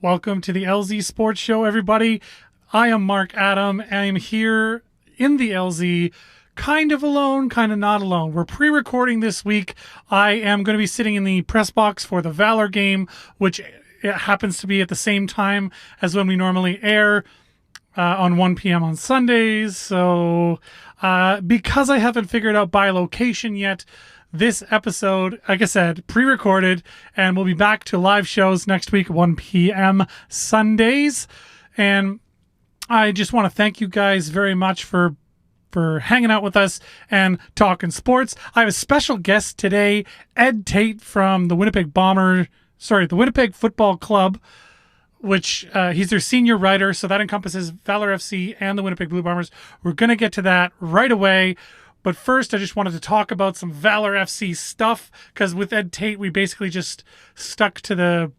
Welcome to the LZ Sports Show, everybody. I am Mark Adam. I am here in the LZ, kind of alone, kind of not alone. We're pre-recording this week. I am going to be sitting in the press box for the Valour game, which it happens to be at the same time as when we normally air on 1 p.m. on Sundays. So because I haven't figured out by location yet, this episode, like I said, pre-recorded, and we'll be back to live shows next week, 1 p.m. Sundays. And I just want to thank you guys very much for hanging out with us and talking sports. I have a special guest today, Ed Tait from the Winnipeg Football Club, which he's their senior writer, so that encompasses Valour FC and the Winnipeg Blue Bombers. We're going to get to that right away. But first, I just wanted to talk about some Valour FC stuff, because with Ed Tait, we basically just stuck to the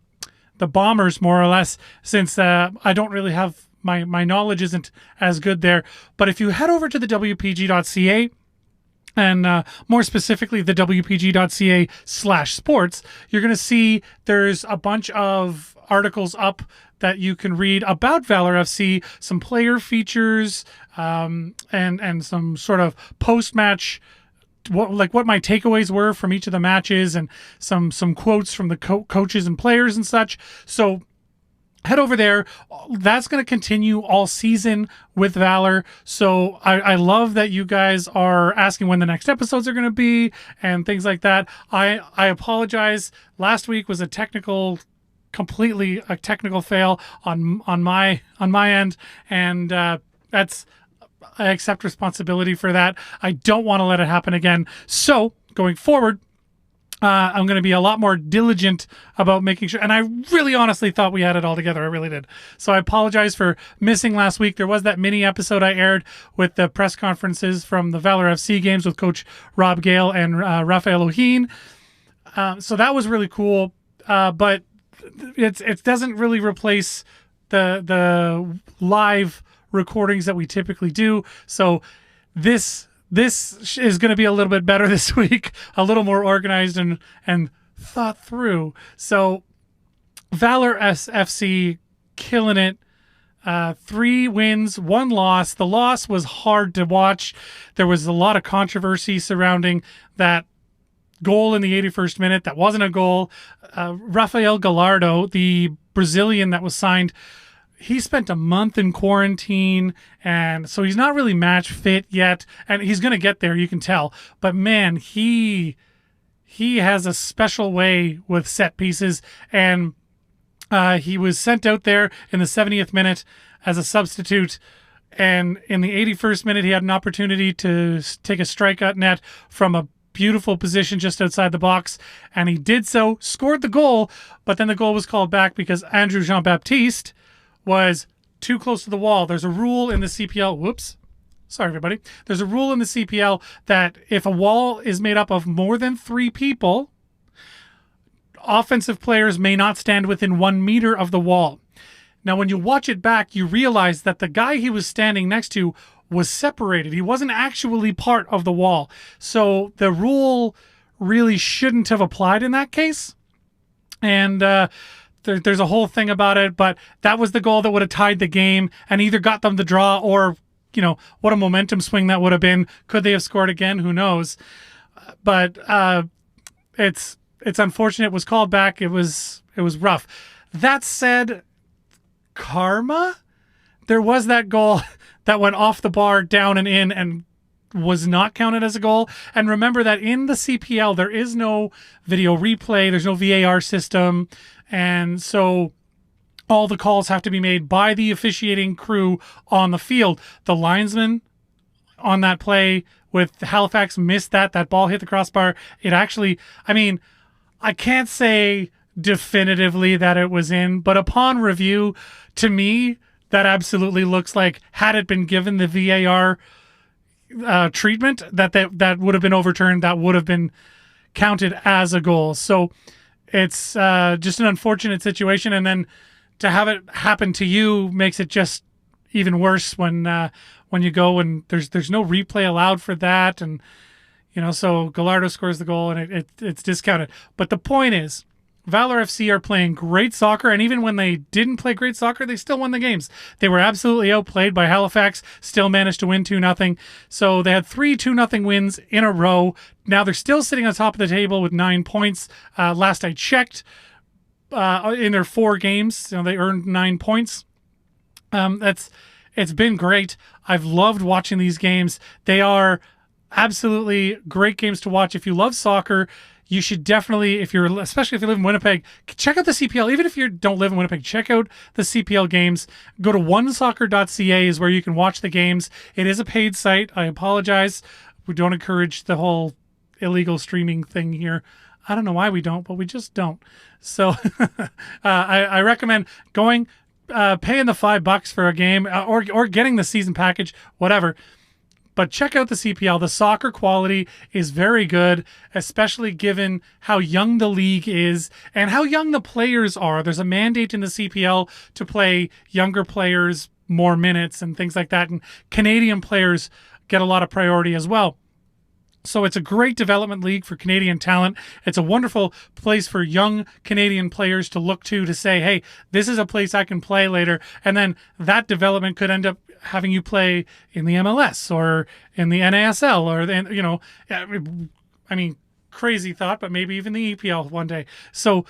Bombers, more or less, since I don't really have, my knowledge isn't as good there. But if you head over to the WPG.ca, and more specifically the WPG.ca/sports, you're going to see there's a bunch of articles up that you can read about Valour FC, some player features, and some sort of post-match, what my takeaways were from each of the matches, and some quotes from the coaches and players and such. So head over there. That's going to continue all season with Valour. So I love that you guys are asking when the next episodes are going to be and things like that. I apologize. Last week was completely a technical fail on my end, and I accept responsibility for that. I don't want to let it happen again. So going forward, I'm going to be a lot more diligent about making sure. And I really honestly thought we had it all together. I really did. So I apologize for missing last week. There was that mini episode I aired with the press conferences from the Valour FC games with Coach Rob Gale and Raphael Oheen. So that was really cool. But it doesn't really replace the live recordings that we typically do. So this is going to be a little bit better this week, a little more organized and thought through. So Valour FC killing it. 3 wins, 1 loss. The loss was hard to watch. There was a lot of controversy surrounding that goal in the 81st minute. That wasn't a goal. Rafael Gallardo, the Brazilian that was signed, he spent a month in quarantine, and so he's not really match fit yet, and he's going to get there, you can tell. But man, he has a special way with set pieces, and he was sent out there in the 70th minute as a substitute, and in the 81st minute, he had an opportunity to take a strike at net from a beautiful position just outside the box, and he did so, scored the goal, but then the goal was called back because Andrew Jean-Baptiste was too close to the wall. There's a rule in the CPL. Whoops. Sorry, everybody. There's a rule in the CPL that if a wall is made up of more than 3 people, offensive players may not stand within 1 meter of the wall. Now, when you watch it back, you realize that the guy he was standing next to was separated. He wasn't actually part of the wall. So the rule really shouldn't have applied in that case. And there's a whole thing about it, but that was the goal that would have tied the game and either got them the draw or, what a momentum swing that would have been. Could they have scored again? Who knows? But it's unfortunate. It was called back. It was rough. That said, karma. There was that goal that went off the bar, down and in, and was not counted as a goal. And remember that in the CPL, there is no video replay. There's no VAR system. And so all the calls have to be made by the officiating crew on the field. The linesman on that play with Halifax missed that. That ball hit the crossbar. It actually, I can't say definitively that it was in, but upon review, to me, that absolutely looks like, had it been given the VAR treatment, that would have been overturned. That would have been counted as a goal. So it's just an unfortunate situation. And then to have it happen to you makes it just even worse when you go and there's no replay allowed for that. And, so Gallardo scores the goal and it's discounted. But the point is, Valour FC are playing great soccer, and even when they didn't play great soccer, they still won the games. They were absolutely outplayed by Halifax, still managed to win 2-0. So they had 3 2-0 wins in a row. Now they're still sitting on top of the table with 9 points. Last I checked, in their 4 games, they earned 9 points. It's been great. I've loved watching these games. They are absolutely great games to watch. If you love soccer, you should definitely, especially if you live in Winnipeg, check out the CPL. Even if you don't live in Winnipeg, check out the CPL games. Go to onesoccer.ca is where you can watch the games. It is a paid site. I apologize. We don't encourage the whole illegal streaming thing here. I don't know why we don't, but we just don't. So I recommend going, paying the $5 for a game, or getting the season package, whatever. But check out the CPL. The soccer quality is very good, especially given how young the league is and how young the players are. There's a mandate in the CPL to play younger players more minutes and things like that. And Canadian players get a lot of priority as well. So it's a great development league for Canadian talent. It's a wonderful place for young Canadian players to look to say, hey, this is a place I can play later. And then that development could end up having you play in the MLS or in the NASL or I mean, crazy thought, but maybe even the EPL one day. So,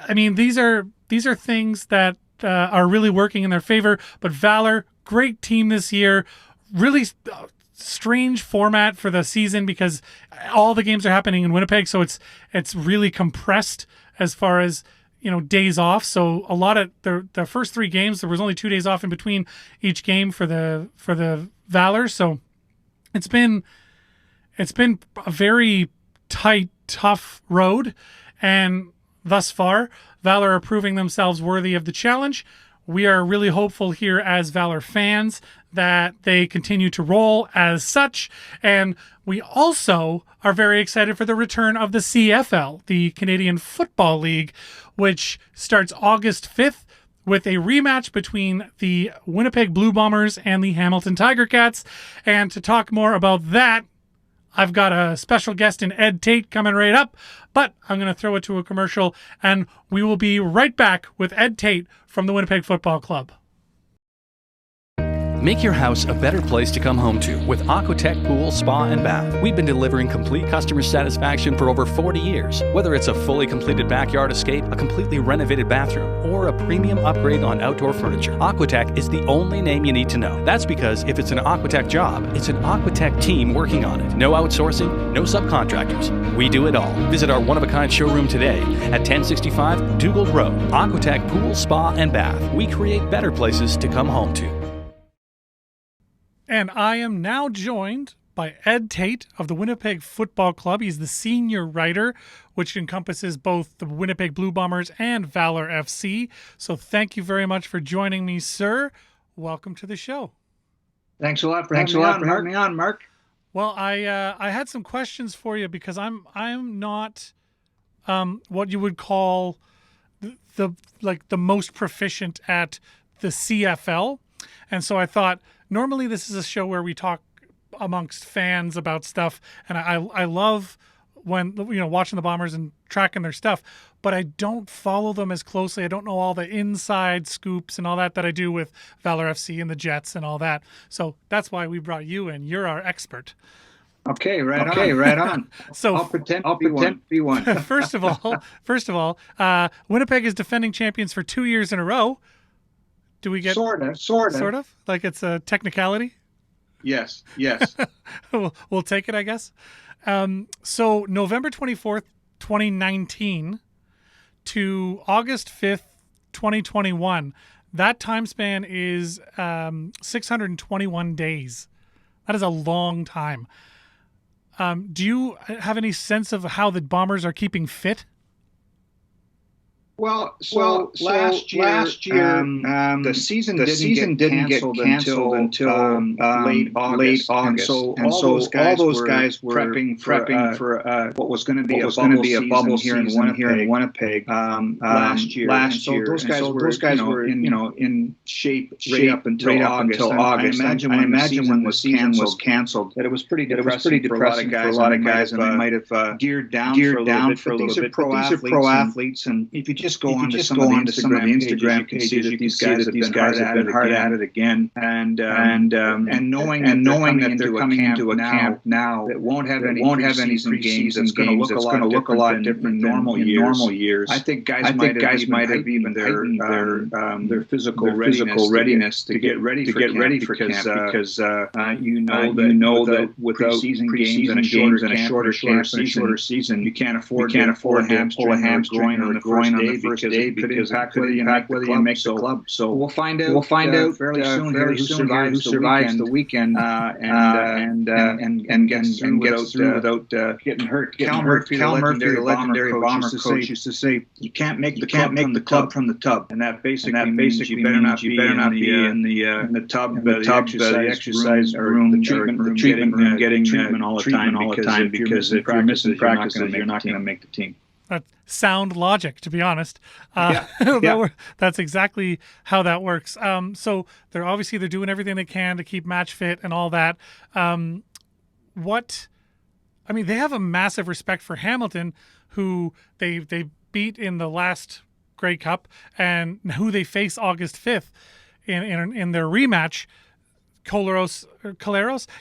I mean, these are things that are really working in their favor. But Valour, great team this year, really strange format for the season because all the games are happening in Winnipeg, so it's really compressed as far as days off. So a lot of the first 3 games, there was only 2 days off in between each game for the Valour. So it's been a very tight, tough road, and thus far Valour are proving themselves worthy of the challenge. We are really hopeful here as Valour fans that they continue to roll as such. And we also are very excited for the return of the CFL, the Canadian Football League, which starts August 5th with a rematch between the Winnipeg Blue Bombers and the Hamilton Tiger Cats. And to talk more about that, I've got a special guest in Ed Tait coming right up, but I'm going to throw it to a commercial, and we will be right back with Ed Tait from the Winnipeg Football Club. Make your house a better place to come home to with Aquatech Pool, Spa, and Bath. We've been delivering complete customer satisfaction for over 40 years. Whether it's a fully completed backyard escape, a completely renovated bathroom, or a premium upgrade on outdoor furniture, Aquatech is the only name you need to know. That's because if it's an Aquatech job, it's an Aquatech team working on it. No outsourcing, no subcontractors. We do it all. Visit our one-of-a-kind showroom today at 1065 Dugald Road. Aquatech Pool, Spa, and Bath. We create better places to come home to. And I am now joined by Ed Tait of the Winnipeg Football Club. He's the senior writer, which encompasses both the Winnipeg Blue Bombers and Valour FC. So thank you very much for joining me, sir. Welcome to the show. Thanks a lot for having me on, Mark. Well, I had some questions for you because I'm not what you would call the most proficient at the CFL. And so I thought, normally this is a show where we talk amongst fans about stuff, and I love when watching the Bombers and tracking their stuff, but I don't follow them as closely. I don't know all the inside scoops and all that I do with Valour FC and the Jets and all that. So that's why we brought you in. You're our expert. Okay, right on. So I'll pretend to be one. First of all, Winnipeg is defending champions for 2 years in a row. Do we get sort of like it's a technicality? Yes. We'll take it, I guess. So November 24th, 2019 to August 5th, 2021. That time span is 621 days. That is a long time. Do you have any sense of how the Bombers are keeping fit? So last year, the season didn't get canceled until late August, and so all those guys were prepping for what was going to be a bubble season here in Winnipeg last year. So those guys were in shape right up until August. I imagine when the season was canceled, that it was pretty depressing for a lot of guys, and they might have geared down for a little bit. But these are pro athletes, and if you just go on to some of the Instagram pages, you can see that these guys have been hard at it again, and knowing that they're coming into a camp now that won't have any preseason games, it's going to look a lot different than normal years. I think guys might have even their physical readiness to get ready for camp, because you know that without preseason games and a shorter season, you can't afford to pull a hamstring or a groin on the first day, because that could impact whether you make the club. So we'll find out fairly soon who survives the weekend and gets through without getting hurt. Cal Murphy, the legendary Bomber coach, used to say, "You can't make the club from the tub," and that basically means you better not be in the tub, the exercise room, the treatment room, getting treatment all the time, because if you're missing practices, you're not going to make the team. That's sound logic, to be honest. That's exactly how that works. So they're doing everything they can to keep match fit and all that. They have a massive respect for Hamilton, who they beat in the last Grey Cup, and who they face August 5th in their rematch. Collaros?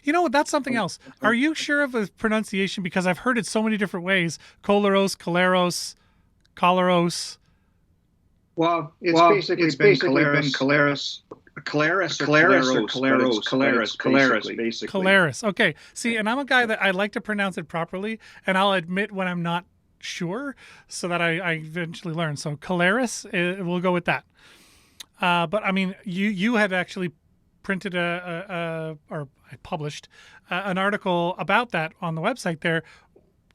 You know what? That's something else. Are you sure of a pronunciation? Because I've heard it so many different ways. Collaros. Well, it's basically been Collaros, basically. Collaros. Okay. See, and I'm a guy that I like to pronounce it properly, and I'll admit when I'm not sure, so that I eventually learn. So Collaros, we'll go with that. But I mean, you had actually printed or I published an article about that on the website there,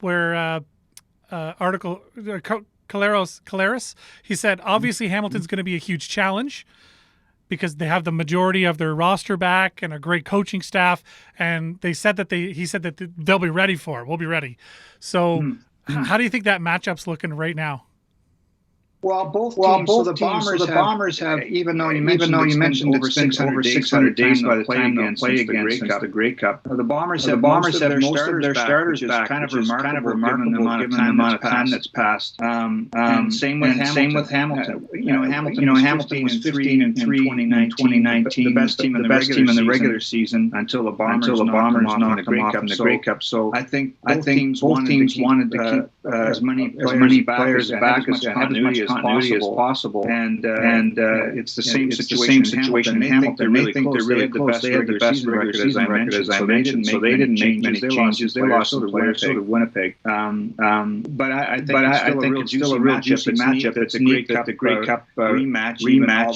where Collaros, he said, obviously Hamilton's going to be a huge challenge because they have the majority of their roster back and a great coaching staff, and he said that they'll be ready for it. We'll be ready. So how do you think that matchup's looking right now? Well, both teams. So the Bombers have, even though you mentioned it's been over 600 days by the time they'll play against the Grey Cup. The Bombers have most of their starters back, which is kind of remarkable given the amount of time that's passed. And same with Hamilton. Hamilton was 15-3 in 2019, the best team in the regular season until the Bombers knocked them off in the Grey Cup. So I think both teams wanted to keep as many players back as continuity as possible, and it's the same situation in Hamilton. They think they're really close. They had the best regular season record, as I mentioned, so they didn't make many changes. They lost to Winnipeg. But I think it's still a real juicy matchup. It's neat that the Grey Cup rematch, even all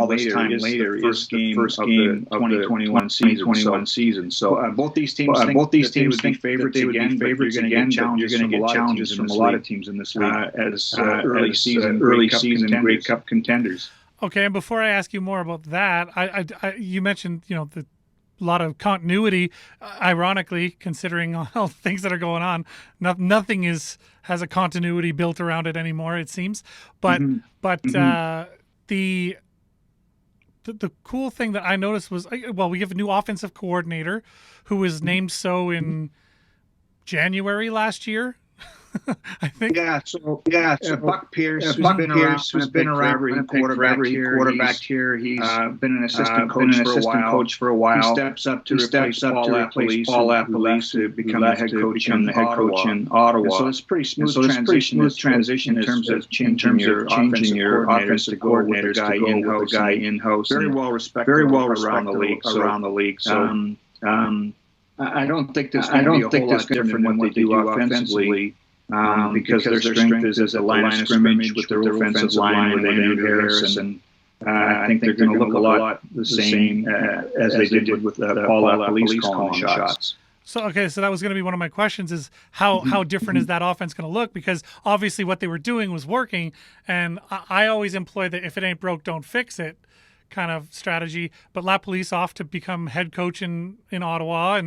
this time later, is the first game of the 2021 season. So both these teams think that they would be favorites again. You're going to get challenges from a lot of teams in this league as early season Grey Cup contenders. Okay, and before I ask you more about that, you mentioned a lot of continuity. Ironically, considering all the things that are going on, nothing has a continuity built around it anymore, it seems. But the cool thing that I noticed was, we have a new offensive coordinator who was named so in January last year. I think. Buck Pierce, who's been around quarterback here. He's been an assistant coach for a while. He steps up to replace Paul LaPolice, to become the head coach in Ottawa. So it's pretty smooth transition in terms of changing your offensive coordinator to go with the guy in-house. Very well respected around the league. So I don't think there's going to be a whole lot different than what they do offensively. Because their strength is at the line of scrimmage with their offensive line with Andrew Harris, and I think they're going to look a lot the same as they did with Paul LaPolice calling shots. So that was going to be one of my questions: is how different is that offense going to look? Because obviously what they were doing was working, and I always employ the "if it ain't broke, don't fix it" kind of strategy. But LaPolice off to become head coach in Ottawa,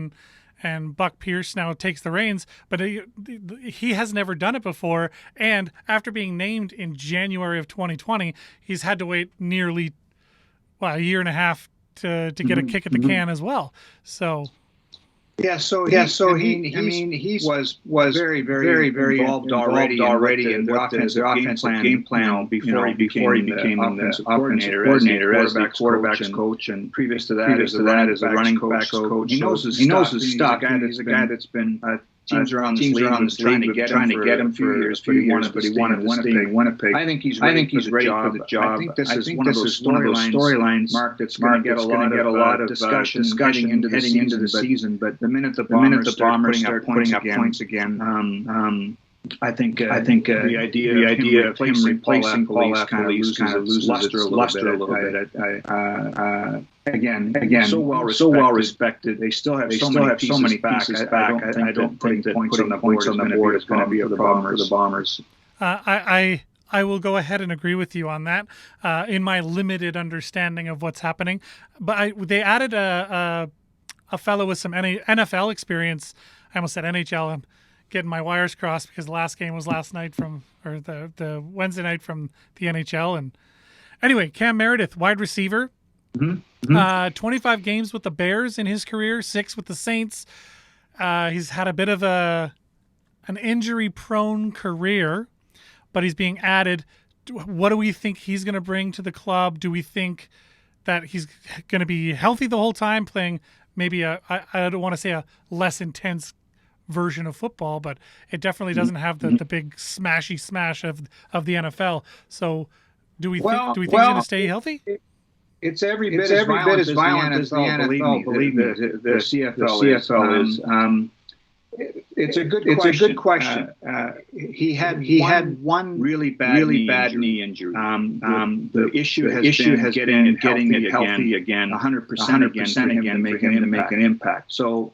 and Buck Pierce now takes the reins, but he has never done it before. And after being named in January of 2020, he's had to wait nearly a year and a half to get a kick at the can as well. So. So he was very involved already in the offensive game plan before he became the offensive coordinator as the quarterbacks coach, and previous to that as a running backs coach. He knows his stuff. He's a guy that's been teams around this league trying to get him for years, but he wanted to stay in Winnipeg. I think he's ready for the job. I think this is one of those storylines, Mark, that's going to get a lot of discussion heading into the season. But the minute the Bombers start putting up points again, I think the idea of him replacing Paul kind of loses luster a little bit. Again, so well respected. They still have so many pieces back. I don't think that points on the board is going to be a problem for the Bombers. I will go ahead and agree with you on that in my limited understanding of what's happening. But they added a fellow with some NFL experience. I almost said NHL. I'm getting my wires crossed because the last game was last night the Wednesday night from the NHL. And anyway, Cam Meredith, wide receiver. 25 games with the Bears in his career, 6 with the Saints. He's had a bit of an injury-prone career, but he's being added. What do we think he's going to bring to the club? Do we think that he's going to be healthy the whole time, playing maybe I don't want to say a less intense version of football, but it definitely doesn't have the big smashy smash of the NFL. So do we think he's going to stay healthy? It's every bit as violent as the NFL. Believe me, the CFL is. It's a good question. He had one really bad knee injury. The issue has been getting it healthy again, 100% again, for him to make an impact. So.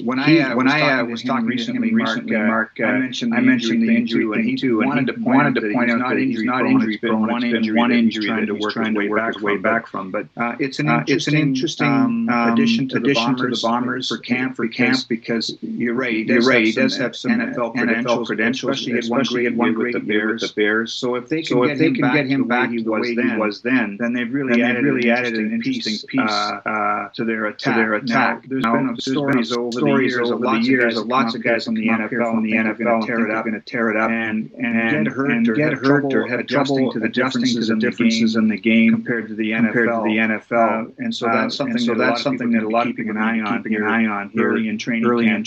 When I was talking recently, Mark, I mentioned the injury, and he wanted to point out that he's not injury prone. It's been one injury that he's trying to work his way back from. But it's an interesting addition to the Bombers for camp because you're right. He does have some NFL credentials. Especially he had one great year with the Bears. So if they can get him back the way he was then they've really added an interesting piece to their attack. Now, there's been stories over the years of lots of guys from the NFL going to tear it up and get hurt or have trouble to the differences in the game compared to the NFL. And so that's something that a lot of people are keeping an eye on early in training camp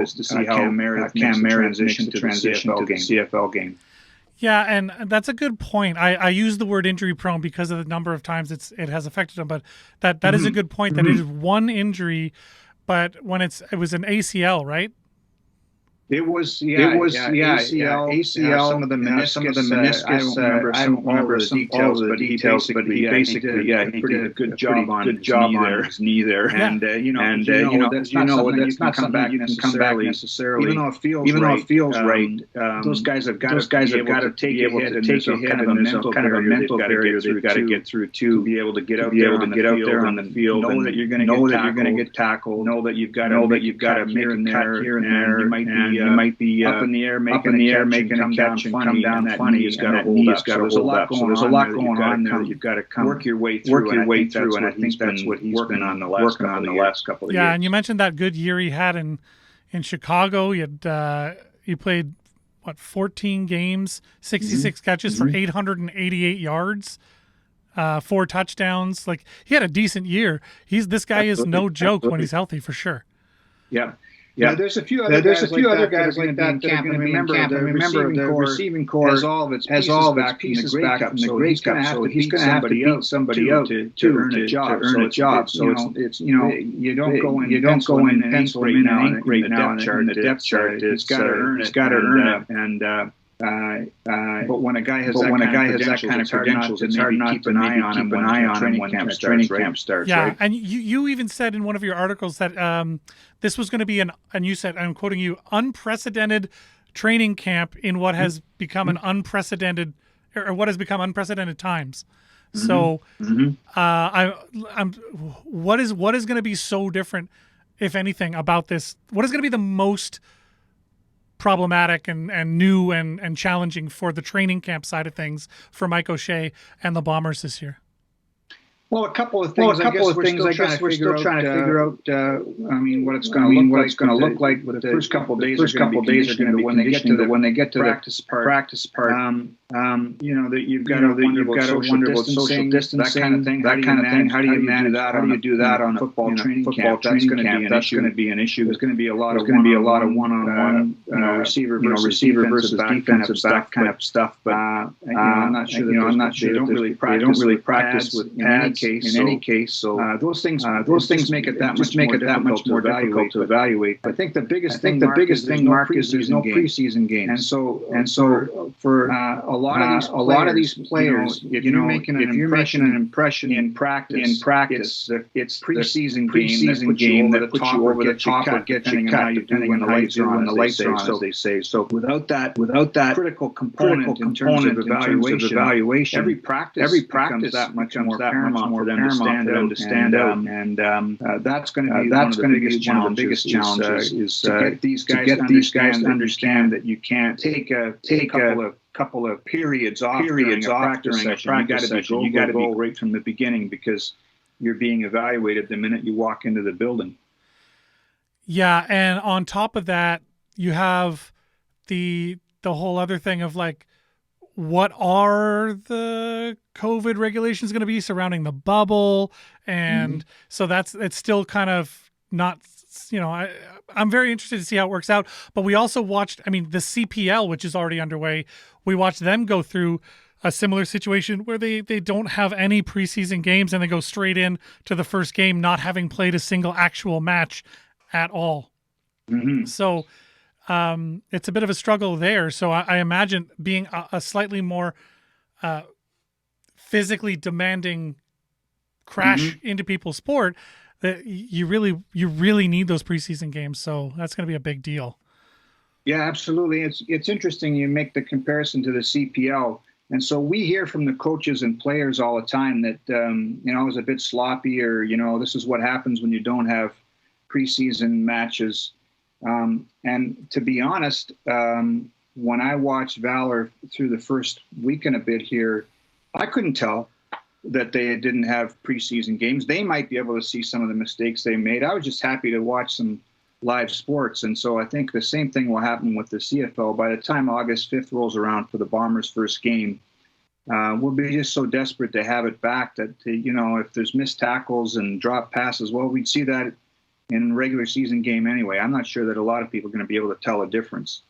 is to see how Cam Meredith transition to the CFL game. Yeah, and that's a good point. I use the word injury prone because of the number of times it has affected him, but that is a good point. That it is one injury. But when it was an ACL, right? It was ACL. Some of the meniscus. I don't remember the details, but he basically did a good job on his knee there. And that's not something you can come back necessarily. Even though it feels right, those guys have got to take a hit, and there's kind of a mental barrier they've got to get through to be able to get out there on the field. Know that you're going to get tackled. Know that you've got to make a cut here and there. You might be up in the air, making a catch and come down that knee. He's got to hold up. So there's a lot going on there that you've got to work your way through. And I think that's what he's been on the last couple of years. Yeah, and you mentioned that good year he had in Chicago. He played 14 games, 66 catches for 888 yards. 4 touchdowns. Like, he had a decent year. This guy is no joke when he's healthy, for sure. Yeah. Yeah, there's a few other guys like that in camp. And remember, the receiving corps has all of its pieces back from the Grey Cup. So he's going to have to beat somebody out to earn a job. So it's you don't go in pencil right now in the depth chart. He's got to earn it. And But when a guy has that kind of credentials, it's hard not to keep an eye on him when training camp starts. Yeah, right? and you even said in one of your articles that this was going to be and you said, I'm quoting you, unprecedented training camp in what has become an unprecedented, or what has become unprecedented times. So, what is going to be so different, if anything, about this? What is going to be the most problematic and new and challenging for the training camp side of things for Mike O'Shea and the Bombers this year? Well, a couple of things. I guess we're still trying to figure out. I mean, what it's going to look like. The first couple of days are going to be when they get to the practice part. You know that you've got to wonder about social distancing, that kind of thing. How do you manage that? How do you do that on a football training camp? That's going to be an issue. There's going to be a lot of one-on-one receiver versus defensive that kind of stuff. But I'm not sure. They don't really practice with in any case. So those things make it that much more difficult to evaluate. I think the biggest thing, Mark, is there's no preseason games, and so for a lot of these players, if you're making an impression in practice, it's preseason game that puts you over the top or gets you cut depending on the lights are on, as they say. So without that critical component in terms of evaluation, every practice becomes that much more paramount for them to stand out, and that's going to be one of the biggest challenges is to get these guys to understand that you can't take a couple of periods off during a practice session. You got to be right from the beginning, because you're being evaluated the minute you walk into the building. Yeah, and on top of that, you have the whole other thing of like, what are the COVID regulations going to be surrounding the bubble? And so it's still kind of not, I'm very interested to see how it works out. But we also watched, the CPL, which is already underway, we watched them go through a similar situation where they don't have any preseason games and they go straight in to the first game, not having played a single actual match at all. So it's a bit of a struggle there. So I imagine being a slightly more physically demanding crash into people's sport, that you really need those preseason games. So that's going to be a big deal. Yeah, absolutely. It's interesting you make the comparison to the CPL. And so we hear from the coaches and players all the time that, it was a bit sloppy, or, this is what happens when you don't have preseason matches. And to be honest, when I watched Valour through the first week and a bit here, I couldn't tell that they didn't have preseason games. They might be able to see some of the mistakes they made. I was just happy to watch some live sports. And so I think the same thing will happen with the CFL. By the time August 5th rolls around for the Bombers' first game, we'll be just so desperate to have it back that, if there's missed tackles and drop passes, well, we'd see that in a regular season game anyway. I'm not sure that a lot of people are going to be able to tell a difference.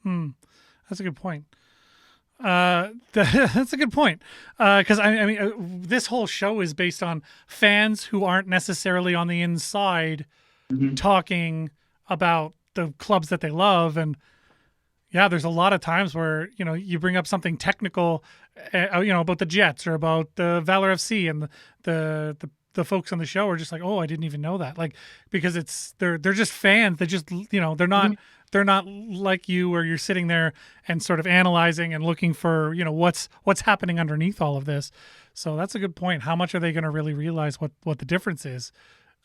That's a good point. That's a good point. Because this whole show is based on fans who aren't necessarily on the inside talking about the clubs that they love. And yeah, there's a lot of times where, you bring up something technical, about the Jets or about the Valour FC, and the folks on the show are just like, oh, I didn't even know that. Like, because they're just fans. They just, they're not like you, where you're sitting there and sort of analyzing and looking for, what's happening underneath all of this. So that's a good point. How much are they going to really realize what the difference is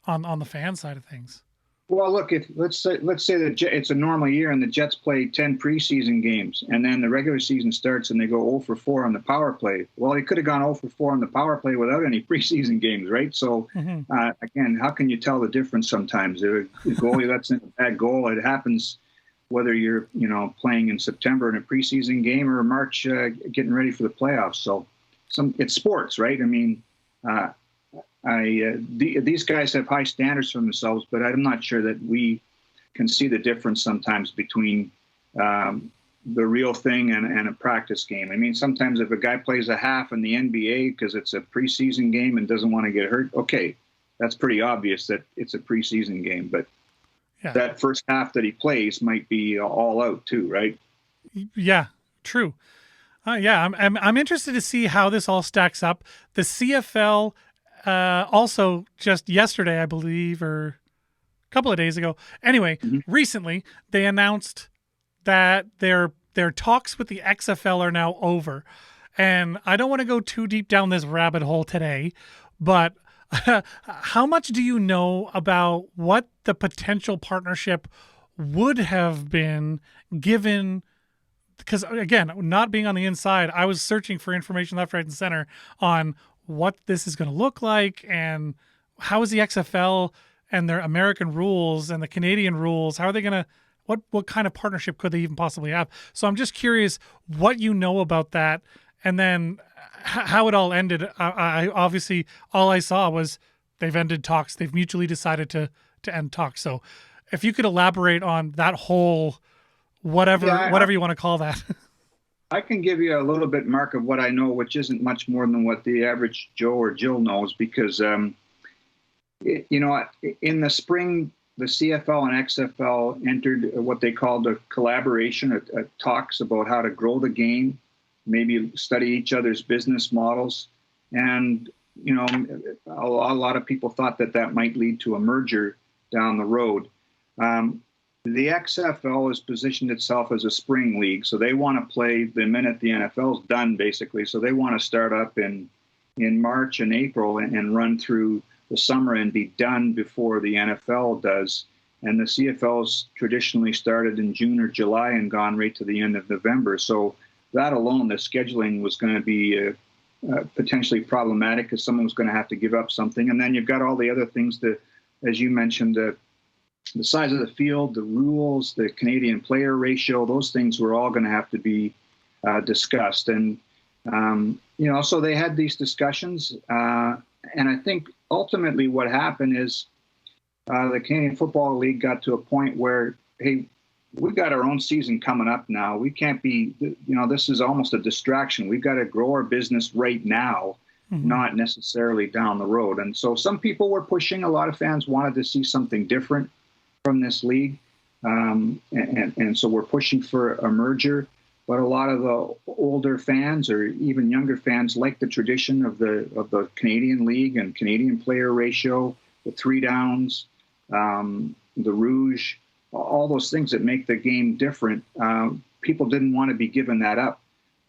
on the fan side of things? Well, look, let's say that it's a normal year and the Jets play 10 preseason games, and then the regular season starts and they go 0 for 4 on the power play. Well, they could have gone 0 for 4 on the power play without any preseason games, right? So, again, how can you tell the difference sometimes? The goalie lets in a bad goal. It happens whether you're, playing in September in a preseason game or March getting ready for the playoffs. So it's sports, right? These guys have high standards for themselves, but I'm not sure that we can see the difference sometimes between the real thing and a practice game. Sometimes if a guy plays a half in the NBA because it's a preseason game and doesn't want to get hurt, okay, that's pretty obvious that it's a preseason game. But that first half that he plays might be all out too, right? Yeah, True. Yeah, I'm interested to see how this all stacks up. The CFL also just yesterday, I believe, or a couple of days ago. Anyway, recently they announced that their talks with the XFL are now over. And I don't want to go too deep down this rabbit hole today, but how much do you know about what the potential partnership would have been given? Because again, not being on the inside, I was searching for information left, right, and center on what this is going to look like and how is the XFL and their American rules and the Canadian rules, how are they going to, what kind of partnership could they even possibly have? So I'm just curious what you know about that, and then how it all ended. I obviously, all I saw was they've ended talks. They've mutually decided to end talks. So if you could elaborate on that whole whatever you want to call that. I can give you a little bit, Mark, of what I know, which isn't much more than what the average Joe or Jill knows, because, in the spring, the CFL and XFL entered what they called a collaboration, talks about how to grow the game, maybe study each other's business models. And, a lot of people thought that might lead to a merger down the road. The XFL has positioned itself as a spring league, so they want to play the minute the NFL's done, basically. So they want to start up in March and April and run through the summer and be done before the NFL does. And the CFL's traditionally started in June or July and gone right to the end of November. So that alone, the scheduling was going to be potentially problematic because someone was going to have to give up something. And then you've got all the other things that, as you mentioned, the size of the field, the rules, the Canadian player ratio, those things were all going to have to be discussed. And, so they had these discussions. And I think ultimately what happened is the Canadian Football League got to a point where, hey, we've got our own season coming up now. We can't be, this is almost a distraction. We've got to grow our business right now, not necessarily down the road. And so some people were pushing. A lot of fans wanted to see something different from this league, and so we're pushing for a merger. But a lot of the older fans or even younger fans like the tradition of the Canadian League and Canadian player ratio, the 3 downs, the Rouge, all those things that make the game different. People didn't want to be giving that up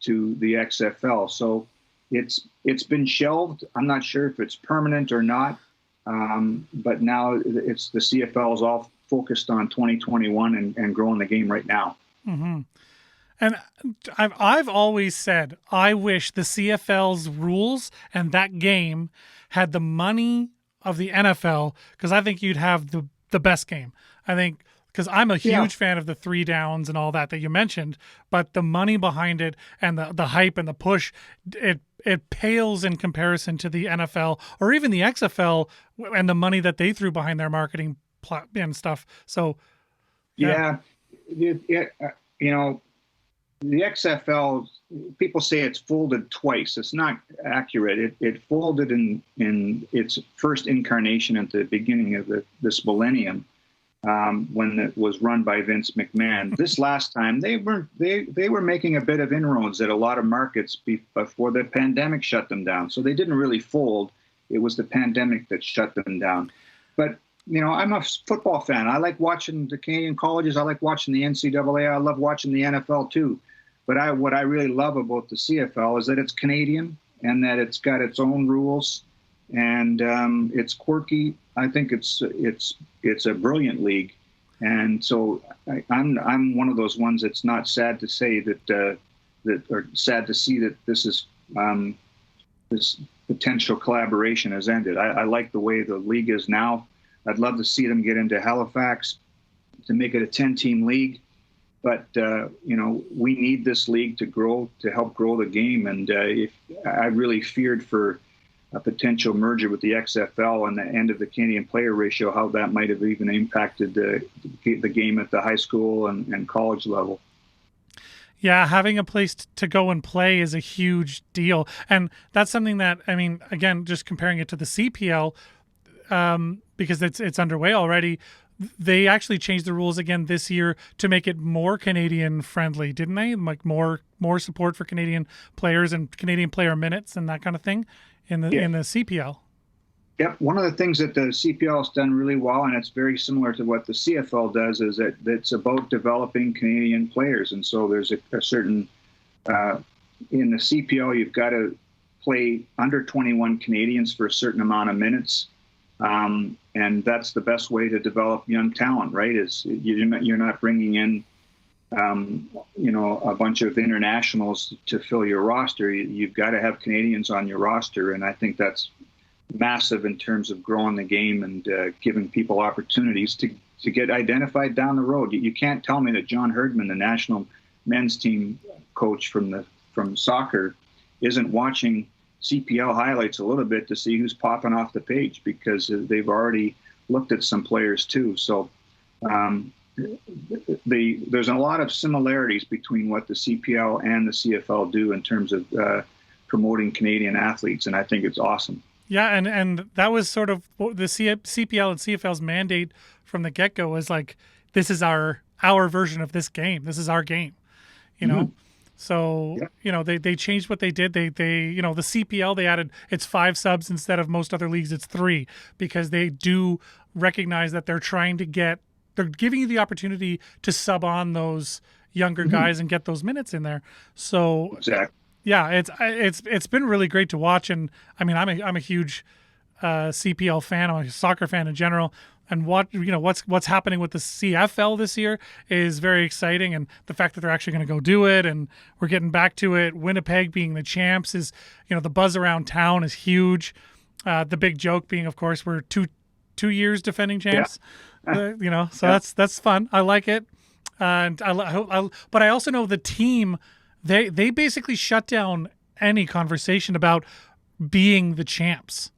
to the XFL, so it's been shelved. I'm not sure if it's permanent or not, but now it's the CFL is all focused on 2021 and growing the game right now. Mm-hmm. And I've always said I wish the CFL's rules and that game had the money of the NFL, because I think you'd have the best game. I think because I'm a huge fan of the 3 downs and all that you mentioned, but the money behind it and the hype and the push, it pales in comparison to the NFL or even the XFL and the money that they threw behind their marketing and stuff. So, the XFL, people say it's folded twice. It's not accurate. It folded in its first incarnation at the beginning of this millennium, when it was run by Vince McMahon. This last time, they were making a bit of inroads at a lot of markets before the pandemic shut them down. So they didn't really fold. It was the pandemic that shut them down. But I'm a football fan. I like watching the Canadian colleges. I like watching the NCAA. I love watching the NFL too. But what I really love about the CFL is that it's Canadian and that it's got its own rules, and it's quirky. I think it's a brilliant league, and so I'm one of those ones that's not sad to say that or sad to see that this is this potential collaboration has ended. I like the way the league is now. I'd love to see them get into Halifax to make it a 10-team league. But, we need this league to help grow the game. And if I really feared for a potential merger with the XFL and the end of the Canadian player ratio, how that might have even impacted the game at the high school and college level. Yeah, having a place to go and play is a huge deal. And that's something that, again, just comparing it to the CPL, because it's underway already. they actually changed the rules again this year to make it more Canadian friendly, didn't they? Like more support for Canadian players and Canadian player minutes and that kind of thing in the CPL. Yep. One of the things that the CPL has done really well, and it's very similar to what the CFL does, is that it's about developing Canadian players. And so there's a certain, in the CPL, you've got to play under 21 Canadians for a certain amount of minutes. And that's the best way to develop young talent, right? Is you're not bringing in, a bunch of internationals to fill your roster. You've got to have Canadians on your roster. And I think that's massive in terms of growing the game and giving people opportunities to get identified down the road. You can't tell me that John Herdman, the national men's team coach from soccer, isn't watching CPL highlights a little bit to see who's popping off the page, because they've already looked at some players too. So there's a lot of similarities between what the CPL and the CFL do in terms of promoting Canadian athletes, and I think it's awesome. Yeah, and that was sort of the CPL and CFL's mandate from the get-go, was like, this is our version of this game. This is our game, you know? So, they changed what they did. They the CPL, they added, it's 5 subs instead of most other leagues, it's 3, because they do recognize that they're giving you the opportunity to sub on those younger guys and get those minutes in there. So exactly. Yeah, it's been really great to watch, and I mean I'm a huge CPL fan. I'm a soccer fan in general, and what's happening with the CFL this year is very exciting, and the fact that they're actually going to go do it, and we're getting back to it. Winnipeg being the champs is, the buzz around town is huge. The big joke being, of course, we're two years defending champs. Yeah. So that's fun. I like it, and but I also know the team. They basically shut down any conversation about being the champs.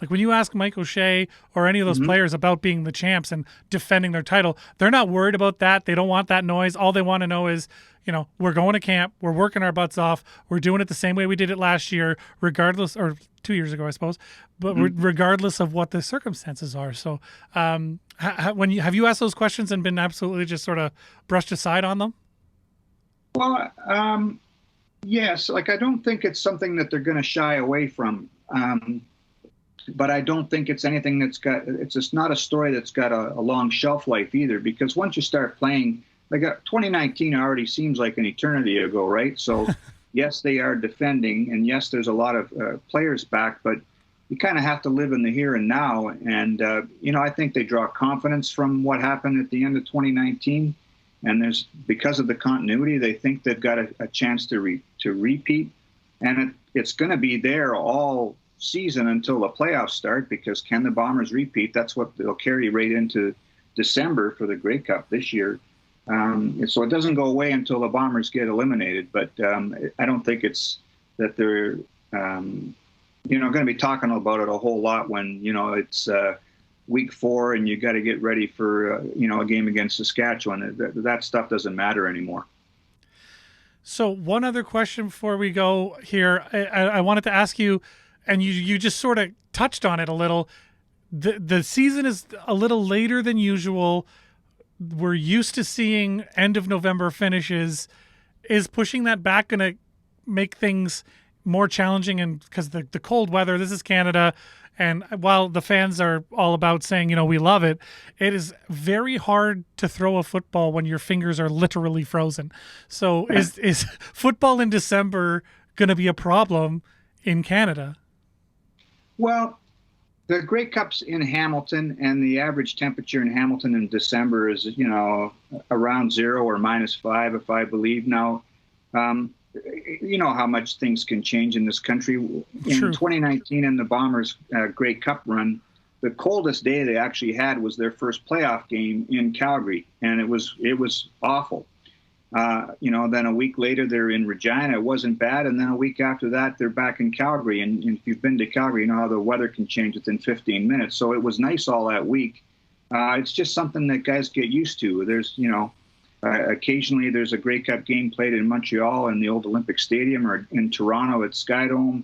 Like when you ask Mike O'Shea or any of those players about being the champs and defending their title, they're not worried about that. They don't want that noise. All they want to know is, we're going to camp, we're working our butts off, we're doing it the same way we did it last year, regardless, or 2 years ago, I suppose, but regardless of what the circumstances are. So have you asked those questions and been absolutely just sort of brushed aside on them? Well, yes. Like, I don't think it's something that they're going to shy away from. But I don't think it's anything it's just not a story that's got a long shelf life either, because once you start playing, like 2019 already seems like an eternity ago, right? So yes, they are defending, and yes, there's a lot of players back, but you kind of have to live in the here and now. And, I think they draw confidence from what happened at the end of 2019. And because of the continuity, they think they've got a chance to repeat, and it's going to be there all season until the playoffs start, because can the Bombers repeat? That's what they'll carry right into December for the Grey Cup this year. So it doesn't go away until the Bombers get eliminated. But I don't think it's that they're going to be talking about it a whole lot when it's week 4 and you got to get ready for a game against Saskatchewan. That stuff doesn't matter anymore. So one other question before we go here, I wanted to ask you, and you just sort of touched on it a little. The season is a little later than usual. We're used to seeing end of November finishes. Is pushing that back going to make things more challenging? And because the cold weather, this is Canada. And while the fans are all about saying, we love it, it is very hard to throw a football when your fingers are literally frozen. So is football in December going to be a problem in Canada? Well, the Grey Cup's in Hamilton, and the average temperature in Hamilton in December is, around 0 or -5, if I believe. Now, you know how much things can change in this country. In 2019, in the Bombers' Grey Cup run, the coldest day they actually had was their first playoff game in Calgary, and it was awful. Then a week later they're in Regina. It wasn't bad, and then a week after that they're back in Calgary. And if you've been to Calgary, you know how the weather can change within 15 minutes. So it was nice all that week. It's just something that guys get used to. There's occasionally there's a Grey Cup game played in Montreal in the old Olympic Stadium, or in Toronto at Skydome,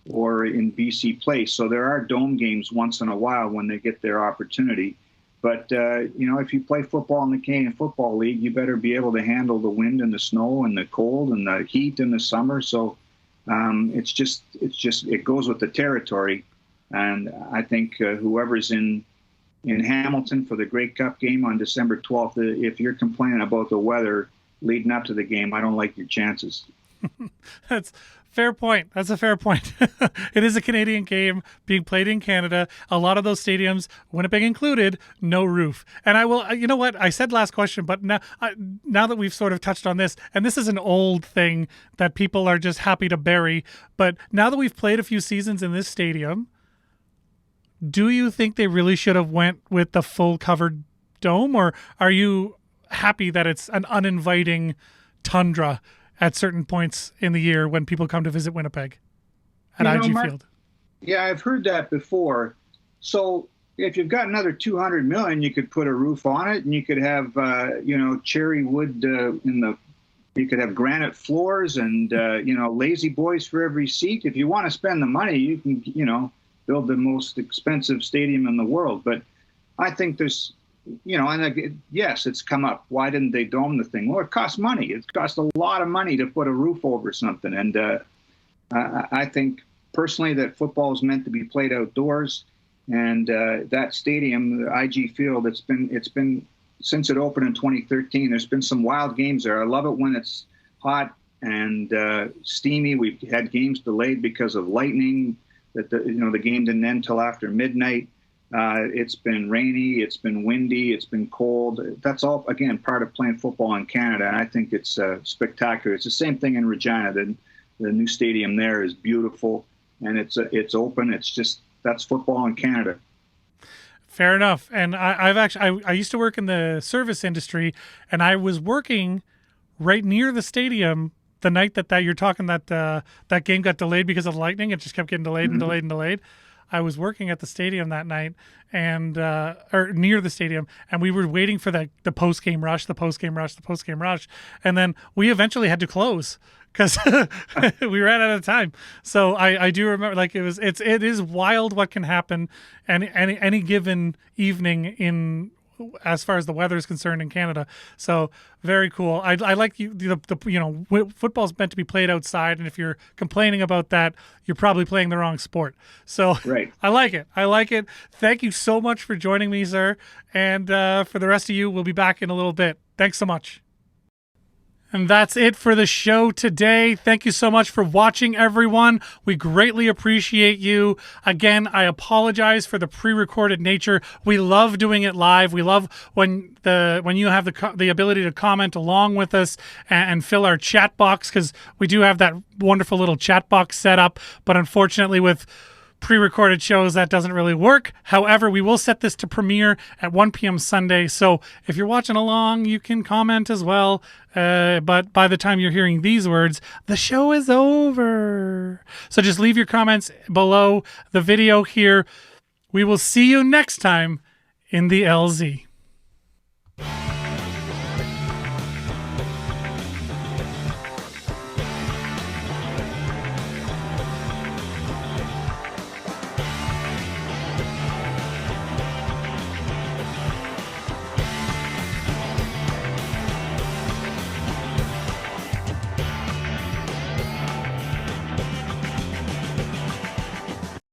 or in BC Place. So there are dome games once in a while when they get their opportunity. But, if you play football in the Canadian Football League, you better be able to handle the wind and the snow and the cold and the heat in the summer. So it goes with the territory. And I think whoever's in Hamilton for the Grey Cup game on December 12th, if you're complaining about the weather leading up to the game, I don't like your chances. That's fair point. That's a fair point. It is a Canadian game being played in Canada. A lot of those stadiums, Winnipeg included, no roof. And I will, you know what? I said last question, but now that we've sort of touched on this, and this is an old thing that people are just happy to bury, but now that we've played a few seasons in this stadium, do you think they really should have went with the full covered dome, or are you happy that it's an uninviting tundra at certain points in the year when people come to visit Winnipeg at IG Field? Yeah, I've heard that before. So if you've got another $200 million, you could put a roof on it, and you could have, cherry wood you could have granite floors and, lazy boys for every seat. If you want to spend the money, you can, build the most expensive stadium in the world. But I think there's, yes, it's come up. Why didn't they dome the thing? Well, it costs money. It costs a lot of money to put a roof over something. And I think personally that football is meant to be played outdoors. And that stadium, the IG Field, it's been since it opened in 2013. There's been some wild games there. I love it when it's hot and steamy. We've had games delayed because of lightning. That the game didn't end till after midnight. It's been rainy, it's been windy, it's been cold. That's all, again, part of playing football in Canada, and I think it's spectacular. It's the same thing in Regina. The new stadium there is beautiful, and it's open. That's football in Canada. Fair enough. And I used to work in the service industry, and I was working right near the stadium the night that you're talking that game got delayed because of lightning. It just kept getting delayed and delayed and delayed. I was working at the stadium that night or near the stadium, and we were waiting for the post-game rush. And then we eventually had to close because we ran out of time. So I do remember, like, it is wild what can happen any given evening as far as the weather is concerned in Canada. So very cool. I like football's meant to be played outside, and if you're complaining about that, you're probably playing the wrong sport. So right. I like it. Thank you so much for joining me, sir. And for the rest of you, we'll be back in a little bit. Thanks so much. And that's it for the show today. Thank you so much for watching, everyone. We greatly appreciate you. Again, I apologize for the pre-recorded nature. We love doing it live. We love when you have the ability to comment along with us and fill our chat box, because we do have that wonderful little chat box set up. But unfortunately, with pre-recorded shows, that doesn't really work. However, we will set this to premiere at 1 p.m. Sunday, so if you're watching along, you can comment as well. But by the time you're hearing these words, the show is over. So just leave your comments below the video here. We will see you next time in the LZ.